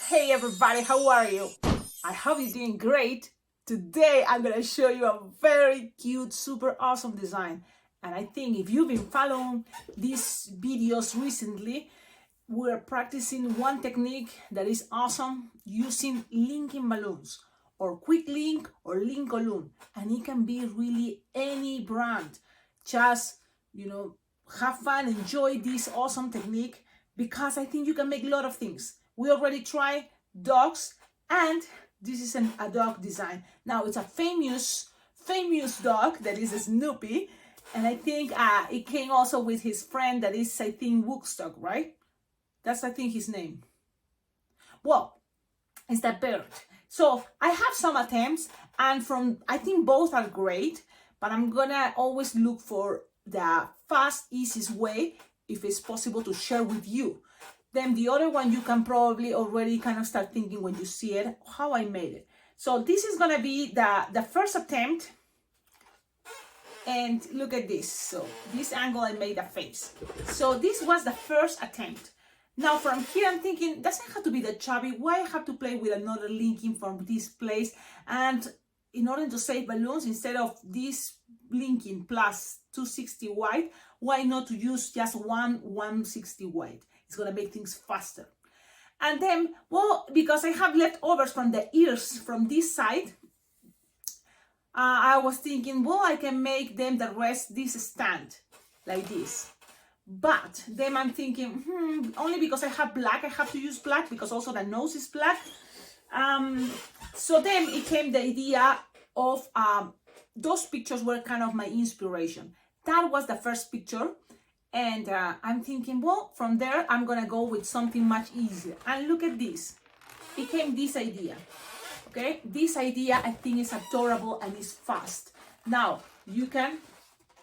Hey everybody, how are you? I hope you're doing great. Today I'm gonna show you a very cute, super awesome design. And I think if you've been following these videos recently, we're practicing one technique that is awesome using linking balloons or quick link or link balloon. And it can be really any brand. Just, have fun, enjoy this awesome technique because I think you can make a lot of things. We already tried dogs, and this is a dog design. Now it's a famous dog that is a Snoopy, and I think it came also with his friend that is, I think, Woodstock, right? That's, I think, his name. Well, it's that bird. So I have some attempts, and I think both are great, but I'm gonna always look for the fast, easiest way, if it's possible, to share with you. Then the other one, you can probably already kind of start thinking when you see it, how I made it. So this is gonna be the first attempt. And look at this. So this angle, I made a face. So this was the first attempt. Now from here, I'm thinking, doesn't have to be that chubby. Why I have to play with another linking from this place? And in order to save balloons, instead of this linking plus 260 wide, why not to use just 160 wide? It's gonna make things faster. And then, well, because I have leftovers from the ears from this side, I was thinking, well, I can make them the rest this stand like this. But then I'm thinking, only because I have black, I have to use black because also the nose is black. So then it came the idea of those pictures were kind of my inspiration. That was the first picture. And I'm thinking, well, from there, I'm gonna go with something much easier. And look at this. It came this idea. Okay, this idea I think is adorable and is fast. Now you can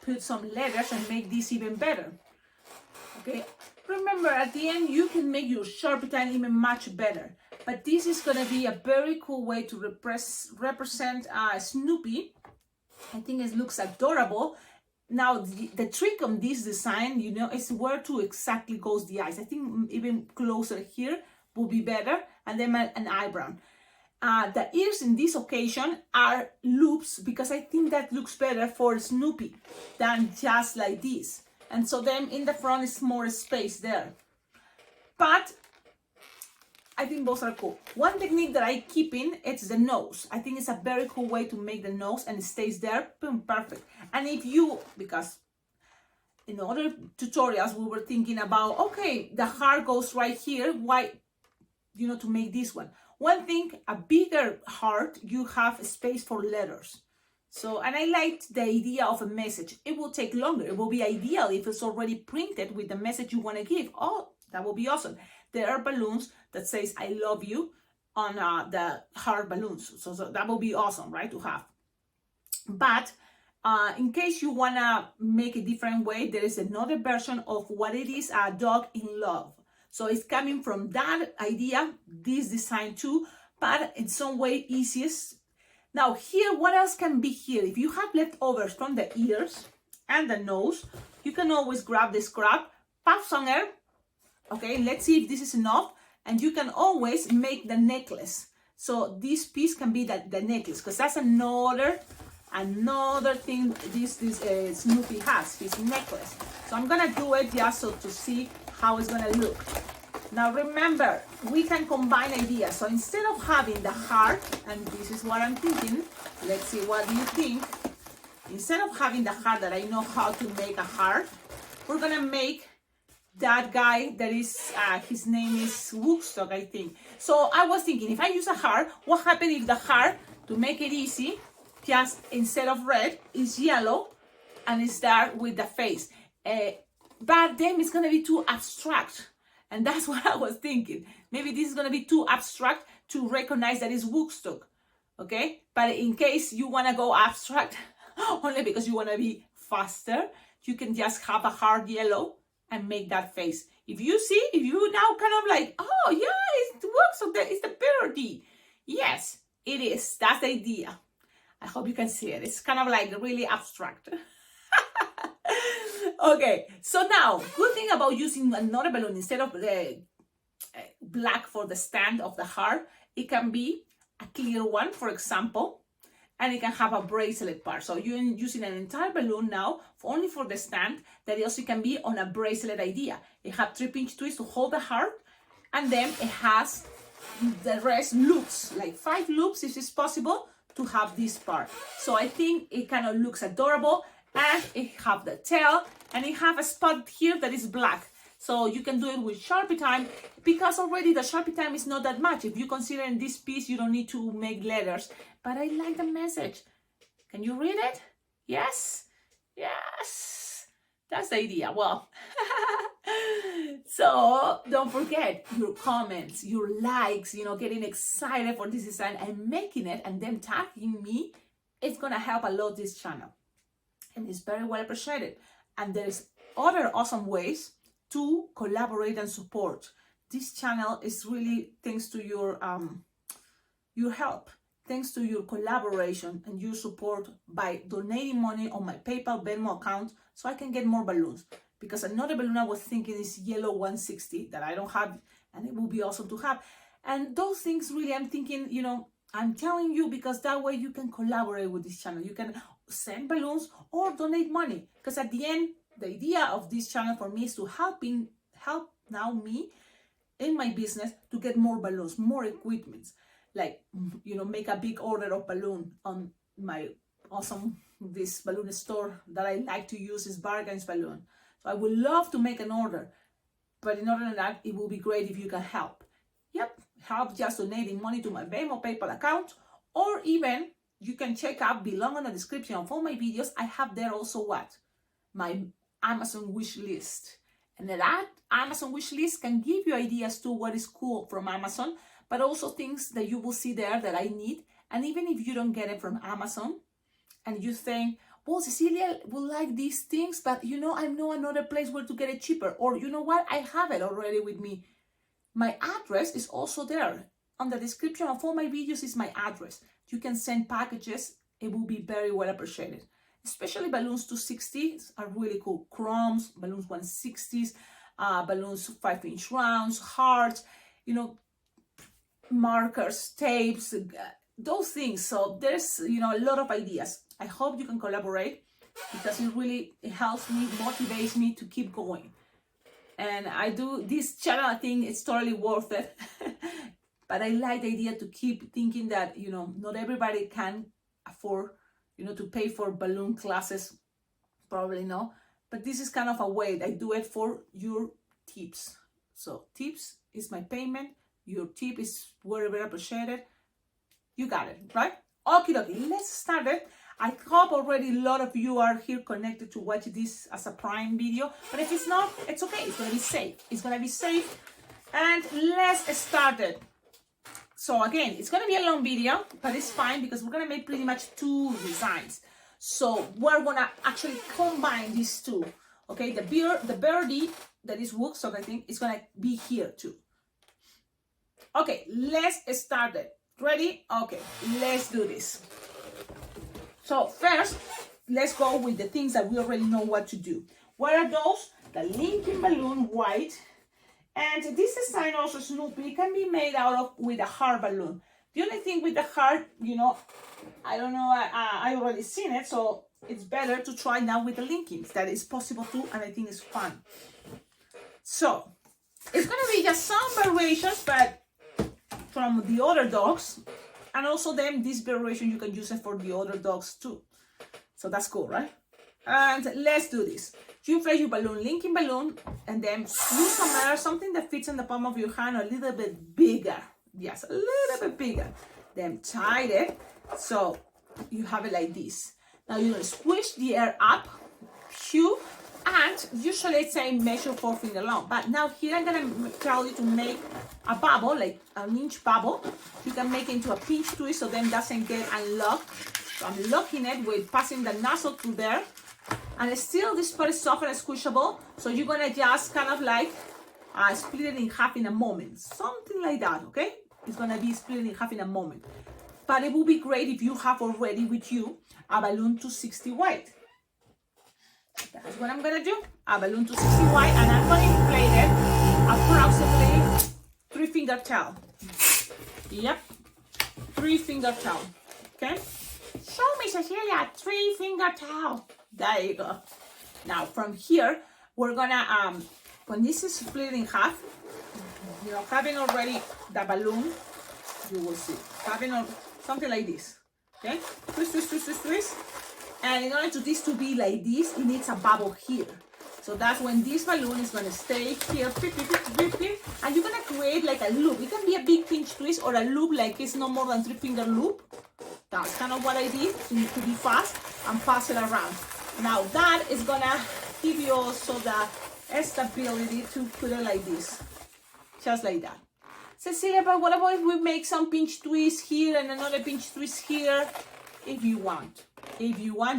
put some letters and make this even better. Okay, remember at the end you can make your Sharpie even much better. But this is gonna be a very cool way to represent Snoopy. I think it looks adorable. Now the trick on this design, is where to exactly goes the eyes. I think even closer here will be better, and then an eyebrow. The ears in this occasion are loops because I think that looks better for Snoopy than just like this. And so then in the front is more space there. But I think both are cool. One technique that I keep in, it's the nose. I think it's a very cool way to make the nose and it stays there, boom, perfect. And if you, because in other tutorials we were thinking about, okay, the heart goes right here, why, to make this one. One thing, a bigger heart, you have space for letters. So, and I liked the idea of a message. It will take longer. It will be ideal if it's already printed with the message you want to give. Oh, that will be awesome. There are balloons that says I love you on the heart balloons. So that will be awesome, right, to have. But in case you want to make a different way, there is another version of what it is, a dog in love. So it's coming from that idea, this design too, but in some way easiest. Now here, what else can be here? If you have leftovers from the ears and the nose, you can always grab this scrap, puff some air. Okay, let's see if this is enough. And you can always make the necklace. So this piece can be the necklace, because that's another thing this Snoopy has, his necklace. So I'm gonna do it just so to see how it's gonna look. Now remember, we can combine ideas. So instead of having the heart, and this is what I'm thinking, let's see, what do you think? Instead of having the heart that I know how to make a heart, we're gonna make that guy that is, his name is Woodstock, I think. So I was thinking, if I use a heart, what happens if the heart, to make it easy, just instead of red, is yellow, and it starts with the face. But then it's gonna be too abstract. And that's what I was thinking. Maybe this is gonna be too abstract to recognize that it's Woodstock, okay? But in case you wanna go abstract, only because you wanna be faster, you can just have a hard yellow and make that face. If you now kind of like, oh yeah, it works, so it's the birdie. Yes, it is, that's the idea. I hope you can see it. It's kind of like really abstract. Okay, so now, good thing about using another balloon instead of black for the stand of the heart. It can be a clear one, for example, and it can have a bracelet part. So you're using an entire balloon now only for the stand, that also can be on a bracelet idea. It has 3-pinch twists to hold the heart, and then it has the rest loops, like 5 loops if it's possible, to have this part. So I think it kind of looks adorable, and it have the tail, and it have a spot here that is black. So you can do it with Sharpie time, because already the Sharpie time is not that much. If you consider in this piece, you don't need to make letters. But I like the message. Can you read it? Yes? Yes. That's the idea. Well, so don't forget your comments, your likes, getting excited for this design and making it and then tagging me. It's going to help a lot this channel. And it's very well appreciated. And there's other awesome ways to collaborate and support. This channel is really thanks to your help, thanks to your collaboration and your support by donating money on my PayPal Venmo account so I can get more balloons. Because another balloon I was thinking is yellow 160 that I don't have, and it would be awesome to have. And those things really, I'm thinking, I'm telling you because that way you can collaborate with this channel. You can send balloons or donate money. Because at the end, the idea of this channel for me is to help now me in my business to get more balloons, more equipments. Like, make a big order of balloon on my awesome, this balloon store that I like to use is Bargains Balloon. So I would love to make an order. But in order to that, it will be great if you can help. Yep, help just donating money to my Venmo PayPal account, or even you can check out below in the description of all my videos. I have there also my Amazon wish list. And that Amazon wish list can give you ideas to what is cool from Amazon, but also things that you will see there that I need. And even if you don't get it from Amazon and you think, well, Cecilia will like these things, but I know another place where to get it cheaper. Or you know what? I have it already with me. My address is also there. On the description of all my videos is my address. You can send packages. It will be very well appreciated. Especially balloons 260s are really cool. Chromes, balloons 160s, balloons 5-inch rounds, hearts, markers, tapes, those things. So there's, a lot of ideas. I hope you can collaborate because it helps me, motivates me to keep going. And I do this channel, I think it's totally worth it. But I like the idea to keep thinking that, not everybody can afford, to pay for balloon classes. Probably no. But this is kind of a way I do it for your tips. So tips is my payment. Your tip is very, very appreciated. You got it, right? Okie dokie, let's start it. I hope already a lot of you are here connected to watch this as a Prime video. But if it's not, it's okay. It's going to be safe. It's going to be safe. And let's start it. So again, it's going to be a long video, but it's fine because we're going to make pretty much 2 designs. So we're going to actually combine these 2. Okay, the birdie that is Woodstock, I think, is going to be here too. Okay, let's start it. Ready? Okay, let's do this. So first, let's go with the things that we already know what to do. What are those? The Lincoln balloon white. And this design also, Snoopy, can be made out of with a heart balloon. The only thing with the heart, I don't know, I already seen it, so it's better to try now with the Lincolns. That is possible too, and I think it's fun. So, it's going to be just some variations, but from the other dogs. And also then this variation, you can use it for the other dogs too. So that's cool, right? And let's do this. You inflate your balloon, Lincoln balloon, and then use some air, something that fits in the palm of your hand a little bit bigger. Yes, a little bit bigger. Then tie it so you have it like this. Now you're going to squish the air up, and usually it's saying measure 4 finger long. But now here I'm going to tell you to make a bubble, like an inch bubble. You can make it into a pinch twist so then doesn't get unlocked. So I'm locking it with passing the nozzle through there. And still this part is soft and squishable. So you're going to just kind of like split it in half in a moment. Something like that, okay? It's going to be split in half in a moment. But it would be great if you have already with you a balloon 260 white. That's what I'm going to do. A balloon 260 white, and I'm going to inflate it approximately 3-finger tail. Yep, 3-finger tail. Okay. Show me, Cecilia, 3-finger tail. There you go. Now from here, we're gonna when this is split in half, you know, having already the balloon, you will see having something like this. Okay, twist, twist, twist, twist, twist. And in order to this to be like this, it needs a bubble here. So that's when this balloon is gonna stay here, and you're gonna create like a loop. It can be a big pinch twist or a loop like it's no more than 3-finger loop. That's kind of what I did to be fast and pass it around. Now that is gonna give you also the stability to put it like this, just like that. Cecilia, but what about if we make some pinch twist here and another pinch twist here? If you want, you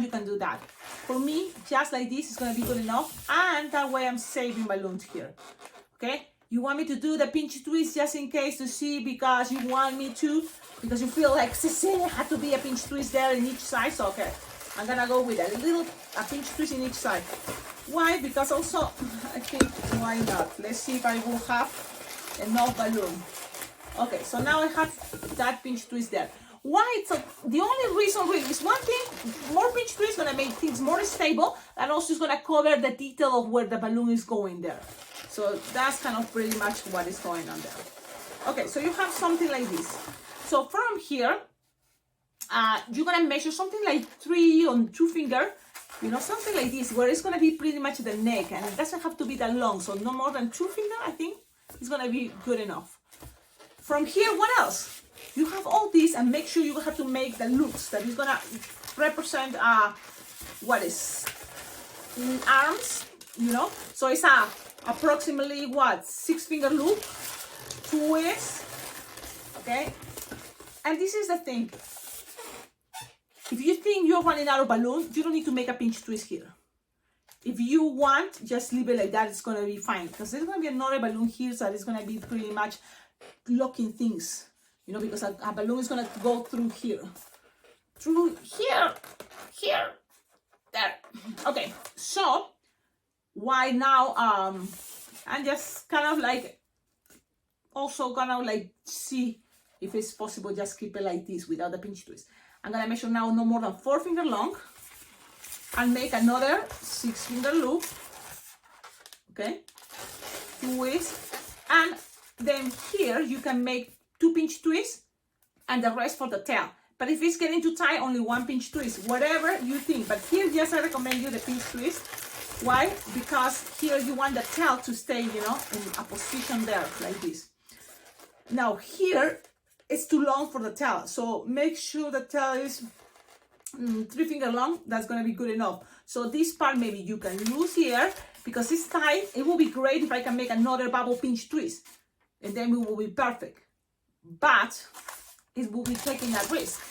can do that. For me, just like this is gonna be good enough, and that way I'm saving balloons here. Okay? You want me to do the pinch twist just in case to see because you want me to, because you feel like Cecilia had to be a pinch twist there in each side. So okay, I'm gonna go with a pinch twist in each side. Why? Because also I think why not? Let's see if I will have enough balloon. Okay, so now I have that pinch twist there. Why? So the only reason really is one thing, more pinch twist is gonna make things more stable, and also it's gonna cover the detail of where the balloon is going there. So that's kind of pretty much what is going on there. Okay, so you have something like this. So from here, you're gonna measure something like 3 on 2-finger, you know, something like this, where it's gonna be pretty much the neck, and it doesn't have to be that long, so no more than 2-finger, I think, is gonna be good enough. From here, what else? You have all these, and make sure you have to make the loops that is gonna represent what is arms, you know. So it's approximately what 6-finger loop, twist. Okay, and this is the thing. If you think you're running out of balloon, you don't need to make a pinch twist here. If you want, just leave it like that. It's gonna be fine because there's gonna be another balloon here, so it's gonna be pretty much locking things. You know, because a balloon is gonna go through here, there. Okay, so why now? I'm just kind of like also gonna like see if it's possible. Just keep it like this without the pinch twist. I'm gonna measure now no more than 4-finger long, and make another 6-finger loop. Okay, twist, and then here you can make 2 pinch twists and the rest for the tail. But if it's getting too tight, only 1 pinch twist, whatever you think. But here, yes, I recommend you the pinch twist. Why? Because here you want the tail to stay, you know, in a position there, like this. Now here, it's too long for the tail. So make sure the tail is 3-finger long. That's going to be good enough. So this part, maybe you can use here because it's tight. It will be great if I can make another bubble pinch twist. And then it will be perfect. But it will be taking a risk.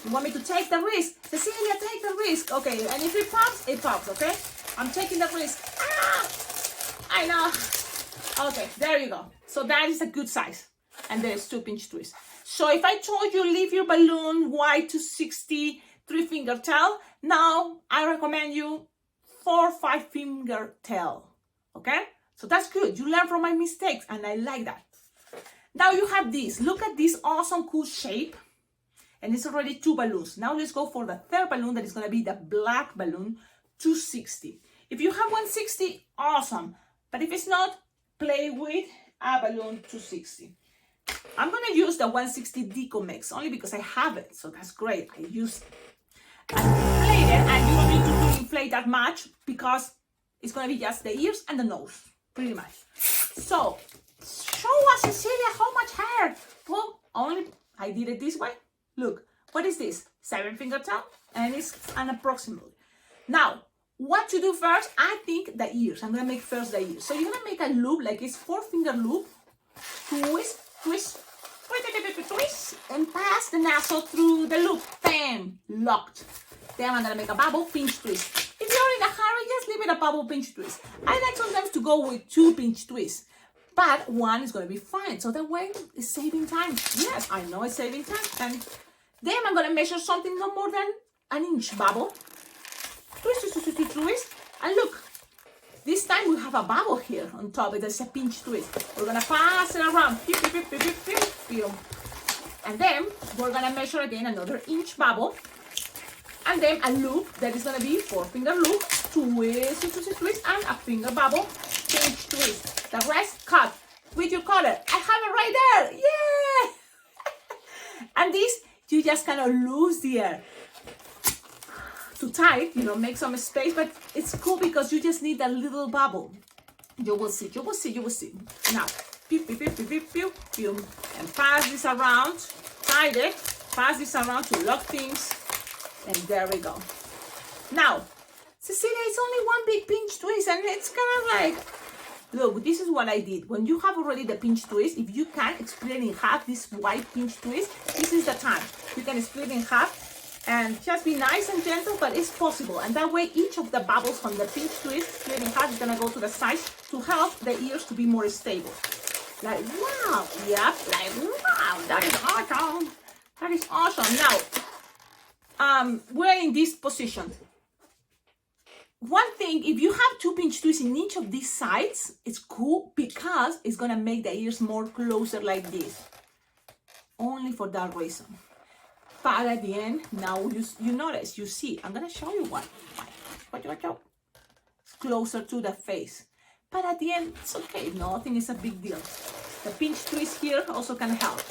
You want me to take the risk? Cecilia, take the risk. Okay, and if it pops, okay? I'm taking the risk. I know. Okay, there you go. So that is a good size. And there's 2 pinch twists. So if I told you leave your balloon wide to 60, 3-finger tail, now I recommend you 4 or 5-finger tail. Okay? So that's good. You learn from my mistakes, and I like that. Now you have this. Look at this awesome, cool shape. And it's already 2 balloons. Now let's go for the 3rd balloon that is going to be the black balloon, 260. If you have 160, awesome. But if it's not, play with a balloon 260. I'm going to use the 160 Deco Mix only because I have it. So that's great. I use it. I inflate it, and you don't need to inflate that much because it's going to be just the ears and the nose, pretty much. So show us, Cecilia, how much hair. Well, only I did it this way. Look, what is this? 7-finger tail, and it's an approximately. Now, what to do first? I think the ears. I'm gonna make first the ears. So you're gonna make a loop like it's 4-finger loop, twist, twist, twist, and pass the nozzle through the loop. Bam, locked. Then I'm gonna make a bubble pinch twist. If you're in a hurry, just leave it a bubble pinch twist. I like sometimes to go with 2 pinch twists. But 1 is going to be fine. So that way it's saving time. Yes, I know it's saving time. And then I'm going to measure something no more than 1 inch bubble. Twist, twist, twist, twist, twist. And look, This time we have a bubble here on top. There's a pinch twist. We're gonna pass it around. Pew, pew, pew, pew, pew, pew, pew. And then we're gonna measure again another inch bubble. And then a loop that is gonna be 4-finger loop, twist, twist, twist, and a finger bubble, pinch twist. The rest cut with your cutter. I have it right there. Yeah! And this, you just kind of lose the air. To tie, you know, make some space, but it's cool because you just need a little bubble. You will see, you will see, you will see. Now, pew, pew, pew, pew, pew, pew, pew, and pass this around, tie it, pass this around to lock things, and there we go. Now, Cecilia, it's only one big pinch twist, and it's kind of like, look, this is what I did. When you have already the pinch twist, if you can split it in half, this white pinch twist, this is the time. You can split it in half, and just be nice and gentle, but it's possible. And that way, each of the bubbles from the pinch twist, split in half, is gonna go to the sides to help the ears to be more stable. Like, wow, yep, like, wow, that is awesome. That is awesome. Now, we're in this position. One thing, if you have 2 pinch twists in each of these sides, it's cool because it's gonna make the ears more closer like this. Only for that reason. But at the end, now you notice, you see, I'm gonna show you one. It's closer to the face. But at the end, it's okay, nothing is a big deal. The pinch twist here also can help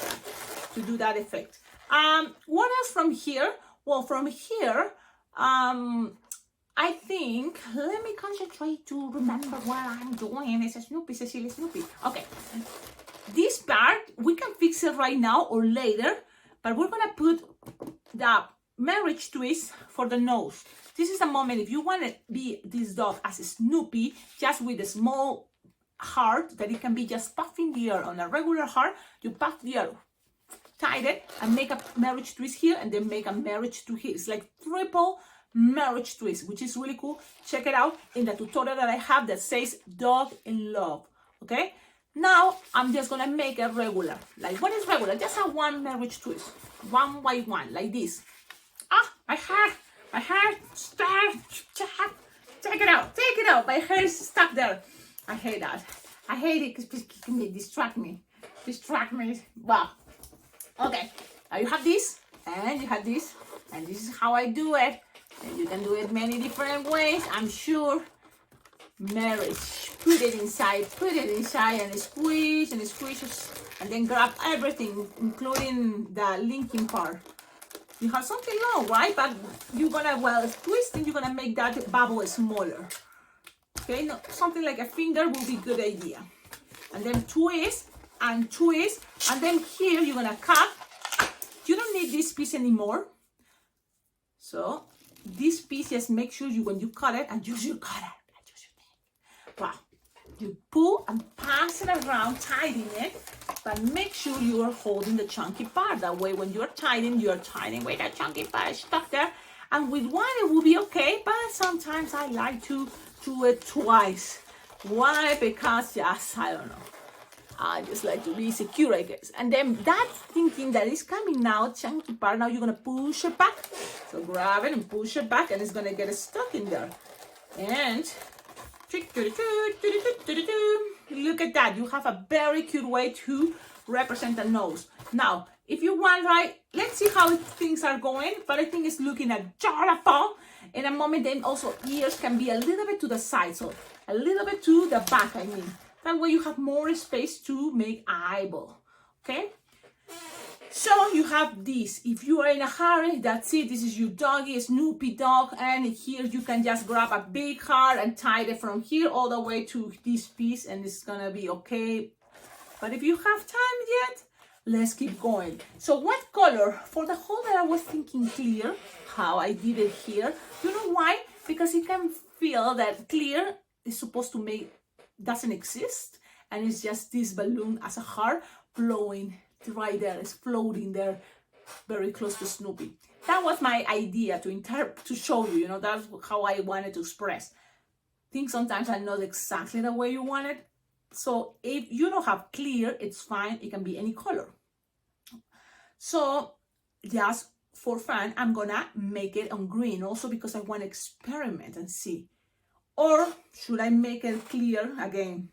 to do that effect. What else from here? Well, from here, I think, let me concentrate to remember what I'm doing. It's a Snoopy, Cecilia, Snoopy. Okay, this part, we can fix it right now or later, but we're gonna put the marriage twist for the nose. This is the moment, if you want to be this dog as a Snoopy, just with a small heart, that it can be just puffing the air on a regular heart, you puff the air, tie it, and make a marriage twist here, and then make a marriage to here. It's like triple marriage twist, which is really cool. Check it out in the tutorial that I have that says dog in love. Okay, now I'm just gonna make a regular. Like, what is regular? Just a one marriage twist, one by one, like this. Ah, my hair, start, take it out, my hair is stuck there. I hate that. I hate it because it can distract me. Wow. Okay, now you have this, and you have this, and this is how I do it. And you can do it many different ways, I'm sure. Marriage, put it inside, and squeeze, and then grab everything, including the linking part. You have something long, right? But you're gonna, while twisting, you're gonna make that bubble smaller. Okay, no, something like a finger will be a good idea. And then twist, and then here you're gonna cut. You don't need this piece anymore. So this piece, just make sure you, when you cut it, and use your cutter. Wow. You pull and pass it around, tightening it, but make sure you are holding the chunky part. That way, when you're tightening with the chunky part stuck there. And with one, it will be okay, but sometimes I like to do it twice. Why? Because, yes, I don't know. I just like to be secure, I guess. And then that thinking that is coming now, chunky part, now you're gonna push it back. So grab it and push it back, and it's gonna get stuck in there. And look at that. You have a very cute way to represent the nose. Now, if you want, right, let's see how things are going, but I think it's looking adorable. In a moment, then also ears can be a little bit to the side, so a little bit to the back, I mean. That way you have more space to make eyeball, okay? So you have this. If you are in a hurry, that's it. This is your doggy, Snoopy dog, and here you can just grab a big heart and tie it from here all the way to this piece, and it's gonna be okay. But if you have time yet, let's keep going. So what color? For the whole that I was thinking clear, how I did it here. You know why? Because you can feel that clear is supposed to make, doesn't exist, and it's just this balloon as a heart flowing right there. It's floating there very close to Snoopy. That was my idea to show you, you know, that's how I wanted to express. Things sometimes are not exactly the way you want it. So if you don't have clear, it's fine. It can be any color. So just for fun, I'm gonna make it on green also because I want to experiment and see. Or should I make it clear again?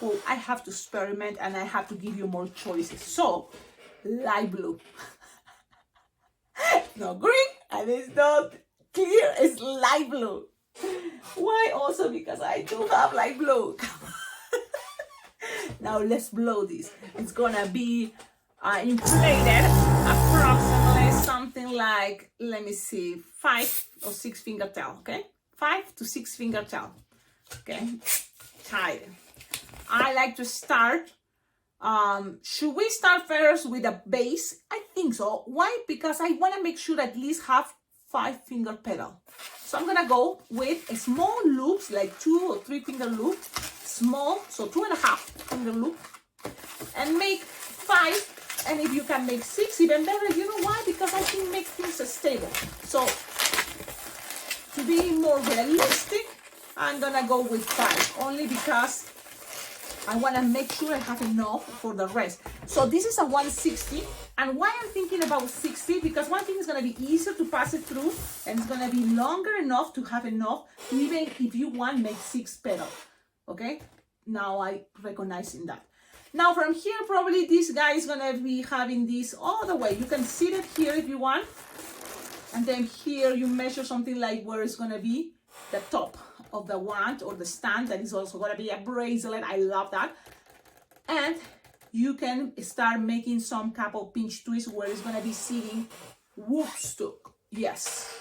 Well, I have to experiment and I have to give you more choices. So, light blue. No green and it's not clear, it's light blue. Why? Also because I do have light blue. Now let's blow this. It's gonna be inflated approximately something like, let me see, 5 or 6 finger tail, okay? 5 to 6 finger tail, okay? Tight. I like to start, should we start first with a base? I think so. Why? Because I want to make sure at least have 5 finger pedal. So I'm gonna go with a small loops, like 2 or 3 finger loop, small, so 2.5 finger loop, and make 5. And if you can make 6, even better. You know why? Because I think make things stable. So to be more realistic, I'm gonna go with 5, only because I want to make sure I have enough for the rest. So this is a 160. And why I'm thinking about 60, because one thing is going to be easier to pass it through, and it's going to be longer enough to have enough to, even if you want, make 6 pedal. Okay? Now I recognizing that. Now from here, probably this guy is going to be having this all the way. You can sit it here if you want. And then here you measure something like where it's going to be the top of the wand or the stand. That is also going to be a bracelet. I love that. And you can start making some couple pinch twists where it's going to be sitting Woodstock. Yes,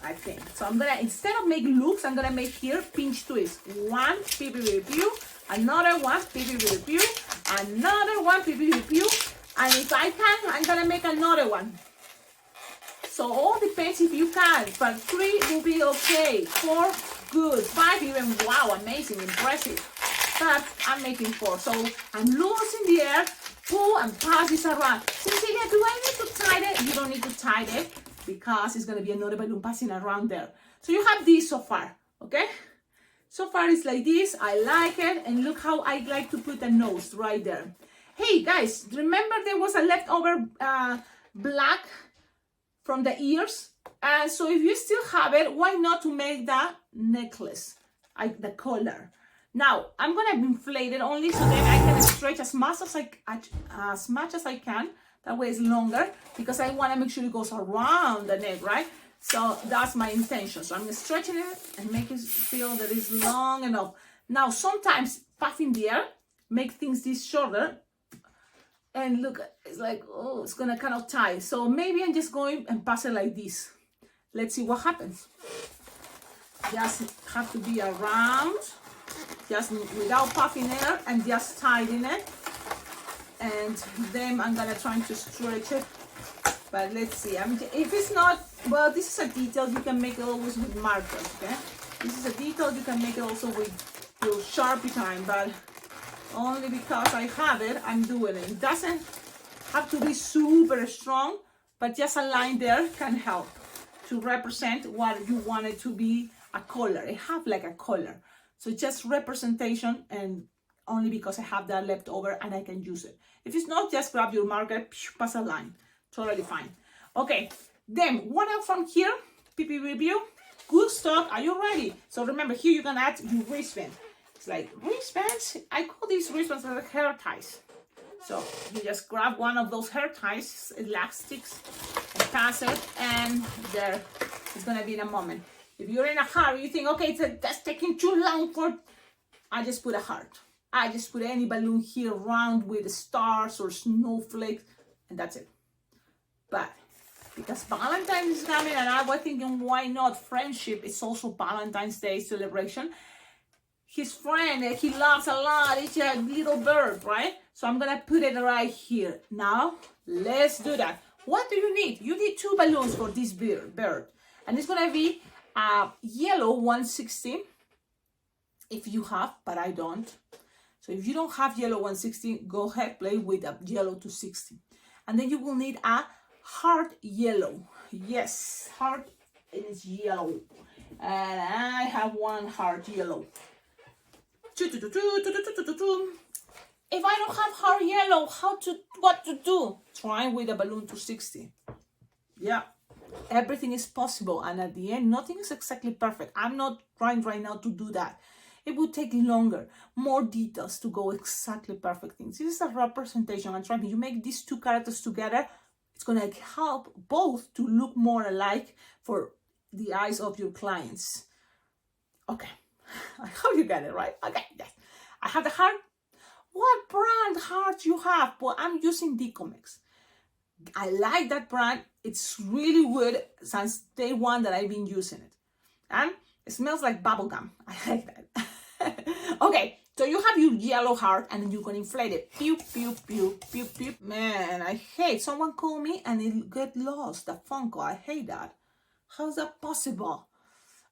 I think. So I'm going to, instead of make loops, I'm going to make here pinch twists. 1, pew, pew, pew, pew. Another one, pew, pew, pew, pew. Another one, pew, pew, pew, pew. And if I can, I'm going to make another one. So all depends if you can, but 3 will be okay, 4, good, 5 even, wow, amazing, impressive. But I'm making 4, so I'm loose in the air, pull and pass this around. Cecilia, do I need to tie it? You don't need to tie it, because it's going to be another balloon passing around there. So you have this so far, okay? So far it's like this, I like it, and look how I like to put a nose right there. Hey guys, remember there was a leftover black from the ears, and so if you still have it, why not to make that necklace, the collar. Now I'm gonna inflate it only so that I can stretch as much as I can. That way it's longer, because I want to make sure it goes around the neck, right? So that's my intention. So I'm stretching it and make it feel that it's long enough. Now sometimes puffing the air make things this shorter. And look, it's like, oh, it's gonna kind of tie. So maybe I'm just going and pass it like this. Let's see what happens. Just have to be around, just without puffing air, and just tightening it. And then I'm gonna try to stretch it. But let's see. If it's not, well, this is a detail you can make it always with markers, okay? This is a detail you can make it also with your Sharpie time, but only because I have it, I'm doing it. It doesn't have to be super strong, but just a line there can help to represent what you want it to be, a color. I have like a color. So just representation, and only because I have that left over and I can use it. If it's not, just grab your marker, pass a line. Totally fine. Okay, then what else from here? PP review. Woodstock, are you ready? So remember, here you're gonna add your wristband. It's like wristbands. I call these wristbands like hair ties. So you just grab one of those hair ties, elastics, and pass it, and there it's gonna be in a moment. If you're in a hurry, you think, okay, that's taking too long for, I just put a heart. I just put any balloon here around with stars or snowflakes, and that's it. But because Valentine's is coming, and I was thinking, why not? Friendship is also Valentine's Day celebration. His friend that he loves a lot, it's a little bird, right? So I'm gonna put it right here. Now, let's do that. What do you need? You need 2 balloons for this bird. And it's gonna be a yellow 160, if you have, but I don't. So if you don't have yellow 160, go ahead, play with a yellow 260. And then you will need a heart yellow. Yes, heart, it is yellow. And I have one heart yellow. If I don't have heart yellow, what to do? Try with a balloon 260. Yeah, Everything is possible, and at the end, nothing is exactly perfect. I'm not trying right now to do that. It would take longer, more details to go exactly perfect things. This is a representation, and trying you make these two characters together, it's gonna help both to look more alike for the eyes of your clients. Okay, I hope you get it right. Okay, yes. I have the heart. What brand heart you have? Well, I'm using Decomex. I like that brand. It's really good since day one that I've been using it. And it smells like bubblegum. I like that. Okay, so you have your yellow heart and you can inflate it. Pew, pew, pew, pew, pew. Man, I hate someone call me and it get lost, the phone call. I hate that. How's that possible?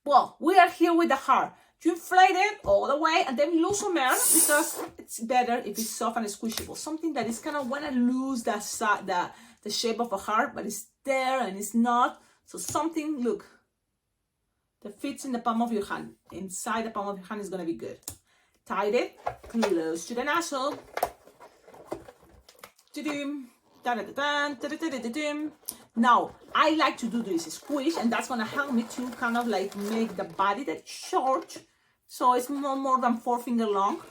Well, we are here with the heart. You inflate it all the way and then lose some air because it's better if it's soft and squishable. Something that is kind of want to lose the shape of a heart, but it's there and it's not. So something, look, that fits in the palm of your hand. Inside the palm of your hand is going to be good. Tied it close to the nozzle. Now, I like to do this squish, and that's going to help me to kind of like make the body that short, so it's no more than 4 finger long.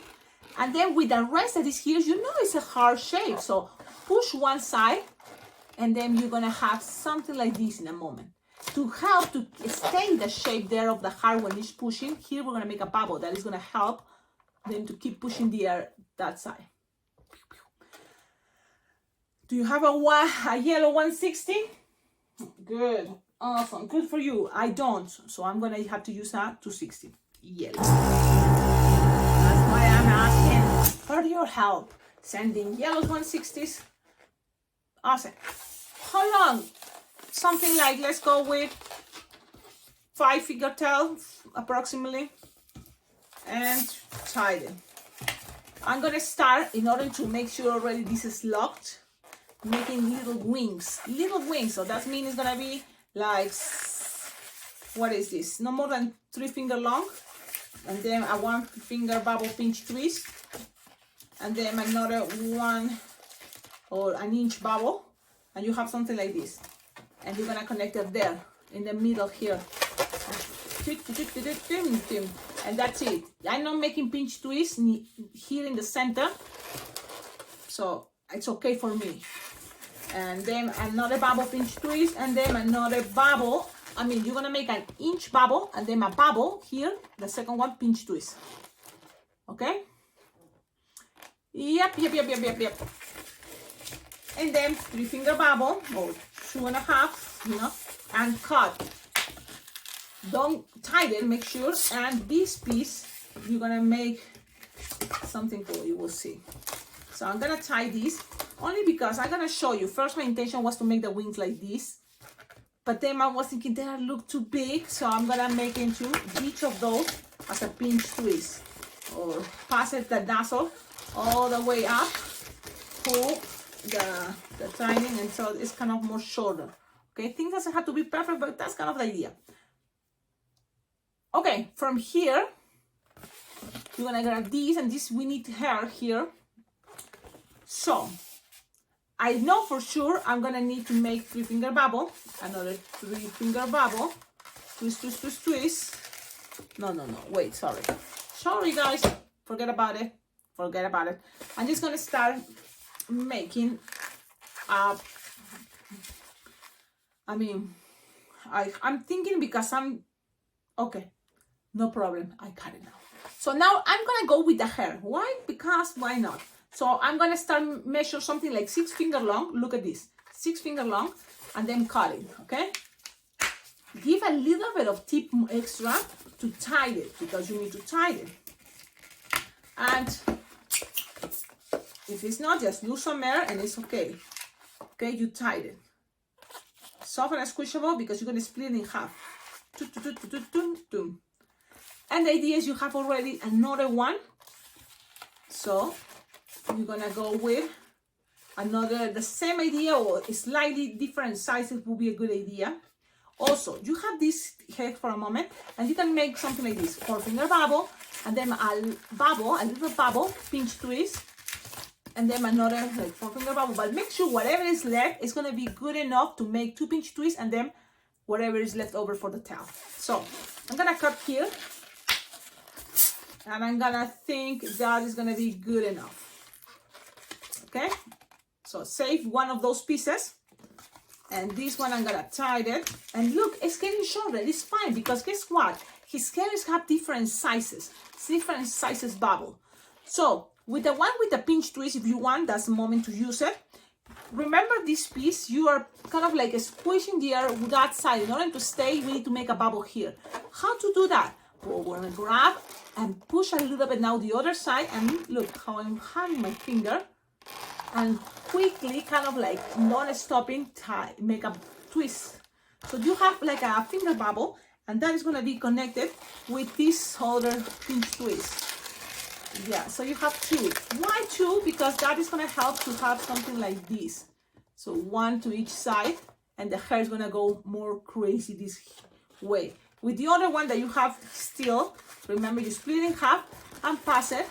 And then with the rest that is here, you know it's a heart shape, so push one side, and then you're going to have something like this in a moment. To help to stay the shape there of the heart when it's pushing, here we're going to make a bubble that is going to help them to keep pushing the air that side. Do you have a yellow 160? Good, awesome, good for you. I don't, so I'm gonna have to use a 260 yellow. That's why I'm asking for your help. Sending yellow 160s. Awesome. How long? Something like, let's go with 5 finger tail approximately, and tie them. I'm gonna start, in order to make sure already this is locked, making little wings. So that means it's gonna be like, what is this? No more than 3 finger long, and then a 1 finger bubble pinch twist, and then another 1 or an inch bubble, and you have something like this, and you're gonna connect it there in the middle here, and that's it. I'm not making pinch twist here in the center, so it's okay for me. And then another bubble pinch twist, and then another bubble. I mean, you're gonna make an inch bubble and then a bubble here, the second one pinch twist. Okay? Yep. And then 3 finger bubble or 2.5, you know, and cut. Don't tighten, make sure. And this piece, you're gonna make something cool, you will see. So I'm gonna tie this only because I'm gonna show you. First, my intention was to make the wings like this, but then I was thinking they look too big, so I'm gonna make into each of those as a pinch twist, or pass it the nozzle all the way up, pull the timing, and so it's kind of more shorter. Okay, things doesn't have to be perfect, but that's kind of the idea. Okay, from here, you're gonna grab these, and this we need hair here. So I know for sure I'm gonna need to make 3 finger bubble, another 3 finger bubble, twist. No, wait, sorry guys, forget about it. I'm just gonna start making I'm thinking because okay, no problem, I cut it now. So now I'm gonna go with the hair. Why? Because why not? So I'm gonna start measure something like 6 finger long. Look at this, 6 finger long, and then cutting. Okay. Give a little bit of tip extra to tie it, because you need to tie it. And if it's not, just lose some air and it's okay. Okay, you tied it. Soft and squishable because you're gonna split it in half. And the idea is you have already another one. So you're gonna go with another, the same idea or slightly different sizes will be a good idea. Also, you have this head for a moment, and you can make something like this: 4 finger bubble, and then a little bubble, pinch twist, and then another like 4 finger bubble. But make sure whatever is left is gonna be good enough to make 2 pinch twists, and then whatever is left over for the tail. So I'm gonna cut here, and I'm gonna think that is gonna be good enough. Okay, so save one of those pieces, and this one I'm gonna tie it. And look, it's getting shorter. It's fine, because guess what? His scales have different sizes bubble. So with the one with the pinch twist, if you want, that's the moment to use it. Remember this piece, you are kind of like squishing the air with that side. In order to stay, we need to make a bubble here. How to do that? Well, we're gonna grab and push a little bit now the other side, and look how I'm having my finger, and quickly, kind of like non-stopping, make a twist. So you have like a finger bubble, and that is gonna be connected with this other pinch twist. Yeah, so you have two. Why two? Because that is gonna help to have something like this. So one to each side, and the hair is gonna go more crazy this way. With the other one that you have still, remember you split it in half and pass it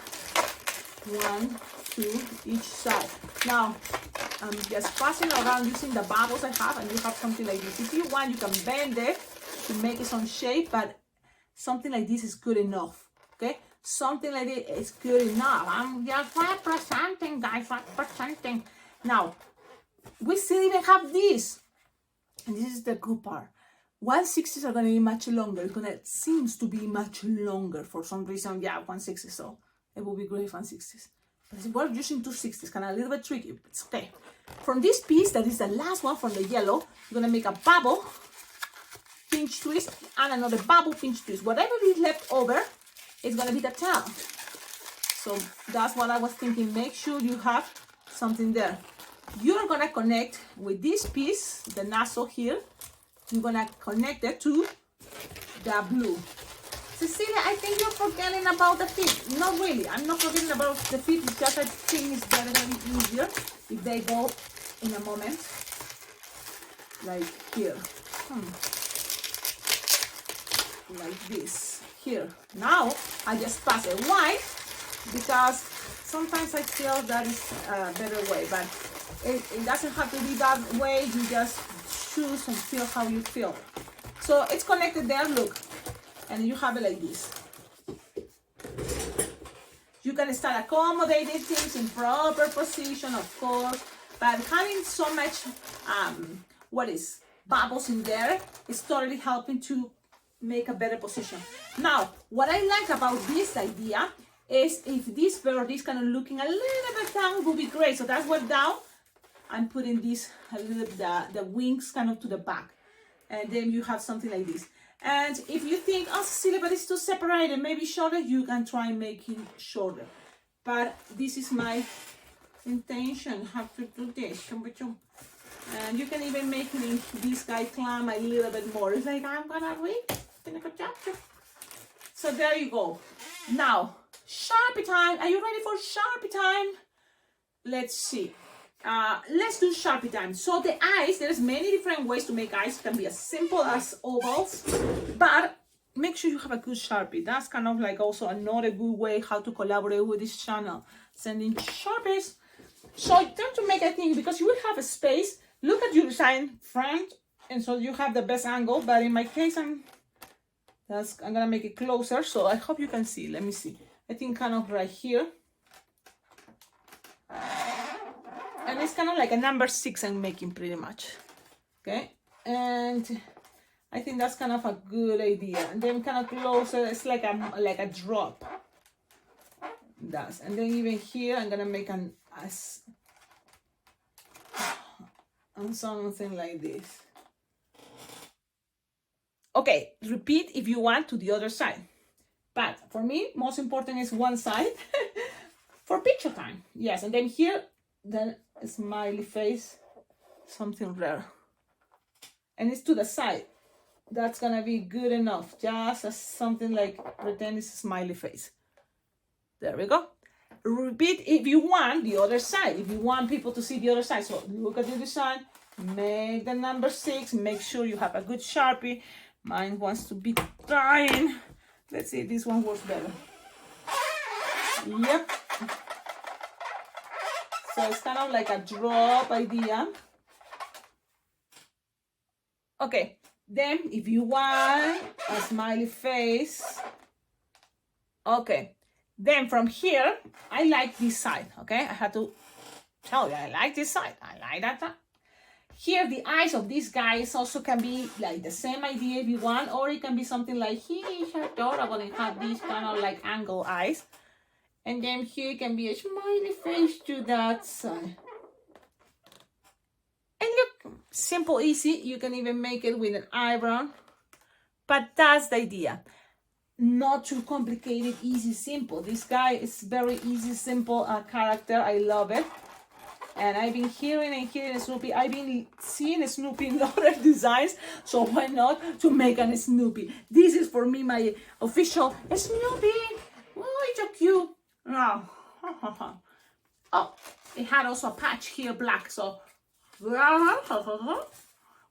one to each side. Now I'm just passing around using the bubbles I have, and you have something like this. If you want, you can bend it to make it some shape, but something like this is good enough. Okay, something like this is good enough. I'm just representing, guys, representing. Now we still even have this, and this is the good part. 160s are going to be much longer. It's going to seems to be much longer for some reason. Yeah, 160, so it will be great 160s. But we're using 260s, kind of a little bit tricky, but it's okay. From this piece, that is the last one from the yellow, you're going to make a bubble, pinch twist, and another bubble, pinch twist. Whatever is left over is going to be the tail. So that's what I was thinking. Make sure you have something there. You're going to connect with this piece, the nozzle here. You're going to connect it to the blue. Cecilia, I think you're forgetting about the feet. Not really. I'm not forgetting about the feet. It's just I think it's better going to be easier if they go in a moment. Like here. Like this. Here. Now, I just pass it. Why? Because sometimes I feel that is a better way. But it doesn't have to be that way. You just choose and feel how you feel. So it's connected there. Look. And you have it like this. You can start accommodating things in proper position, of course, but having so much bubbles in there is totally helping to make a better position. Now, what I like about this idea is if this bird is kind of looking a little bit down, would be great. So that's what down. I'm putting this a little bit, the wings kind of to the back, and then you have something like this. And if you think, oh, Cecilia, but it's too separated, maybe shorter, you can try making shorter. But this is my intention, how to do this. And you can even make this guy climb a little bit more. It's like, I'm gonna read. So there you go. Now, Sharpie time. Are you ready for Sharpie time? Let's see. Let's do Sharpie time. So the eyes, there's many different ways to make eyes. It can be as simple as ovals, but make sure you have a good Sharpie. That's kind of like also another good way how to collaborate with this channel. Sending Sharpies. So in terms to make a thing, because you will have a space, look at your design front, and so you have the best angle. But in my case, I'm gonna make it closer, so I hope you can see. Let me see. I think kind of right here. And it's kind of like a number 6 I'm making pretty much. Okay, and I think that's kind of a good idea. And then kind of closer, it's like a drop. That's, and then even here I'm gonna make and something like this. Okay, repeat if you want to the other side. But for me, most important is one side for picture time. Yes, and then here, then a smiley face, something rare. And it's to the side. That's gonna be good enough. Just as something like pretend it's a smiley face. There we go. Repeat if you want the other side. If you want people to see the other side. So look at the design. Make the number 6. Make sure you have a good Sharpie. Mine wants to be dying. Let's see if this one works better. Yep. So it's kind of like a drop idea. Okay, Then if you want a smiley face, okay. Then from here, I like this side, okay? I had to tell you, I like this side. I like that. Here, the eyes of these guys also can be like the same idea if you want, or it can be something like, he's adorable and have these kind of like angle eyes. And then here can be a smiley face to that side. And look, simple, easy. You can even make it with an eyebrow. But that's the idea. Not too complicated, easy, simple. This guy is very easy, simple character. I love it. And I've been hearing Snoopy. I've been seeing Snoopy in other designs, so why not to make a Snoopy? This is for me my official Snoopy. Oh, it's so cute. Oh, oh, it had also a patch here, black. So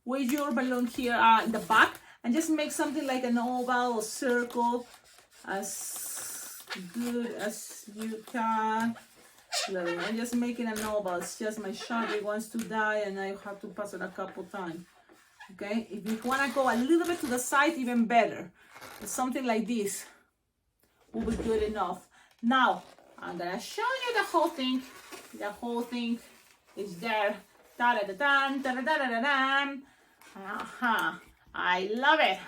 with your balloon here in the back, and just make something like an oval or circle as good as you can. I'm just making an oval. It's just my Sharpie wants to die and I have to pass it a couple times. Okay, if you want to go a little bit to the side, even better. Something like this will be good enough. Now, I'm gonna show you the whole thing. The whole thing is there. Da-da-da-dan, da-da-da-da-dan. I love it.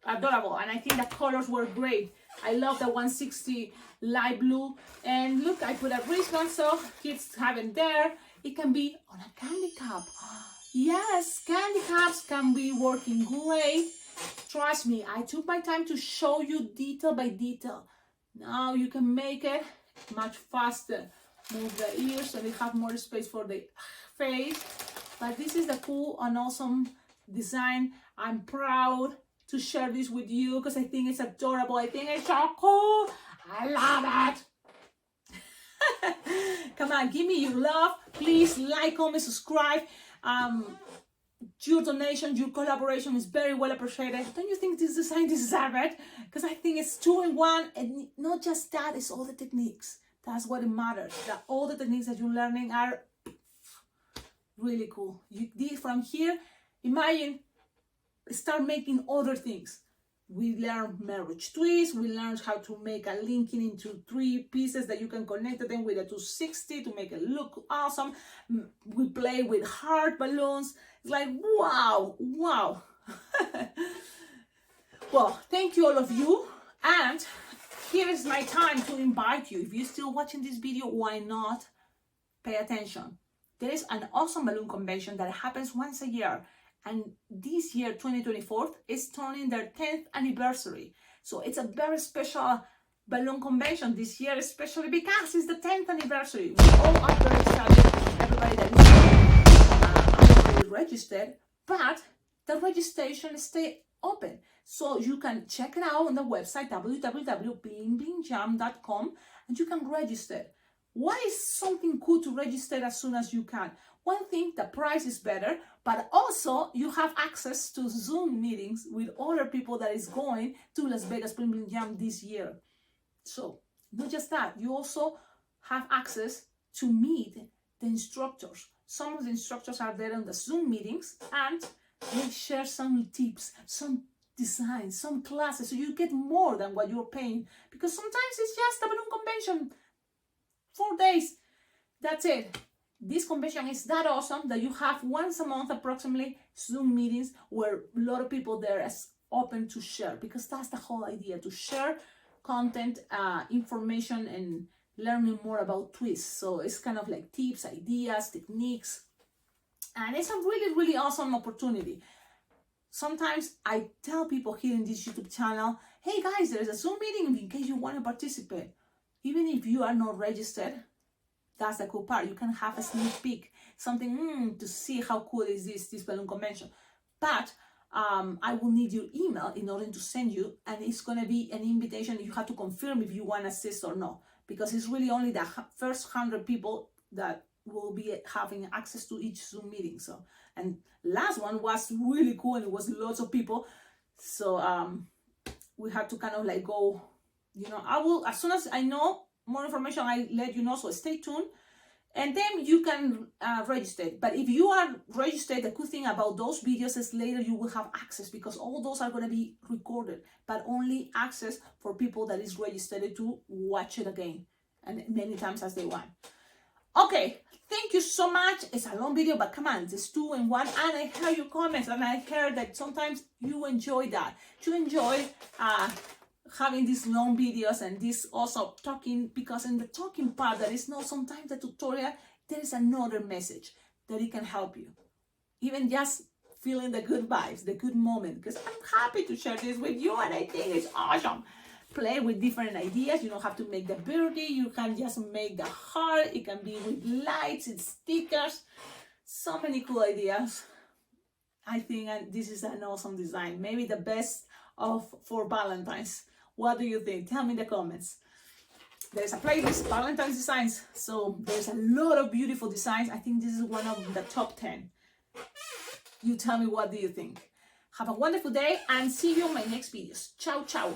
Adorable. And I think the colors were great. I love the 160 light blue. And look, I put a wristband so kids have it there. It can be on a candy cup. Yes, candy cups can be working great. Trust me, I took my time to show you detail by detail. Now you can make it much faster. Move the ears so they have more space for the face. But this is the cool and awesome design. I'm proud to share this with you because I think it's adorable. I think it's so cool. I love it. Come on, give me your love. Please like, comment, subscribe. Your donation, your collaboration is very well appreciated. Don't you think this design deserves it? Because I think it's 2-in-1, and not just that, it's all the techniques. That's what it matters. That all the techniques that you're learning are really cool. From here, imagine, start making other things. We learn marriage twists. We learn how to make a linking into 3 pieces that you can connect them with a 260 to make it look awesome. We play with heart balloons. It's like, wow, wow. Well, thank you all of you. And here is my time to invite you. If you're still watching this video, why not pay attention? There is an awesome balloon convention that happens once a year. And this year, 2024, is turning their 10th anniversary. So it's a very special balloon convention this year, especially because it's the 10th anniversary. We all are very excited. Everybody that is already registered, but the registration stays open. So you can check it out on the website, www.blingblingjam.com, and you can register. Why is something cool to register as soon as you can? One thing, the price is better, but also you have access to Zoom meetings with other people that is going to Las Vegas Bling Bling Jam this year. So not just that, you also have access to meet the instructors. Some of the instructors are there on the Zoom meetings and they share some tips, some designs, some classes, so you get more than what you're paying. Because sometimes it's just a balloon convention, 4 days, that's it. This convention is that awesome that you have once a month approximately Zoom meetings where a lot of people there is open to share, because that's the whole idea, to share content, information, and learning more about twists. So it's kind of like tips, ideas, techniques, and it's a really, really awesome opportunity. Sometimes I tell people here in this YouTube channel, hey guys, there's a Zoom meeting in case you want to participate. Even if you are not registered, that's the cool part. You can have a sneak peek, something to see how cool is this balloon convention. But I will need your email in order to send you, and it's going to be an invitation. You have to confirm if you want to assist or not, because it's really only the first 100 people that will be having access to each Zoom meeting. So, and last one was really cool, and it was lots of people. So we had to kind of like go, I will, as soon as I know more information, I let you know. So stay tuned. and then you can register. But if you are registered, the good thing about those videos is later you will have access, because all those are going to be recorded, but only access for people that is registered to watch it again and many times as they want. Okay, thank you so much. It's a long video, but come on, it's 2 in 1. And I heard your comments, and I heard that sometimes you enjoy that. You enjoy having these long videos and this also talking, because in the talking part, there is no, sometimes the tutorial, there is another message that it can help you. Even just feeling the good vibes, the good moment, because I'm happy to share this with you, and I think it's awesome. Play with different ideas. You don't have to make the birdie. You can just make the heart. It can be with lights and stickers. So many cool ideas. I think this is an awesome design. Maybe the best for Valentine's. What do you think? Tell me in the comments. There's a playlist, Valentine's designs. So there's a lot of beautiful designs. I think this is one of the top 10. You tell me, what do you think? Have a wonderful day, and see you in my next videos. Ciao, ciao.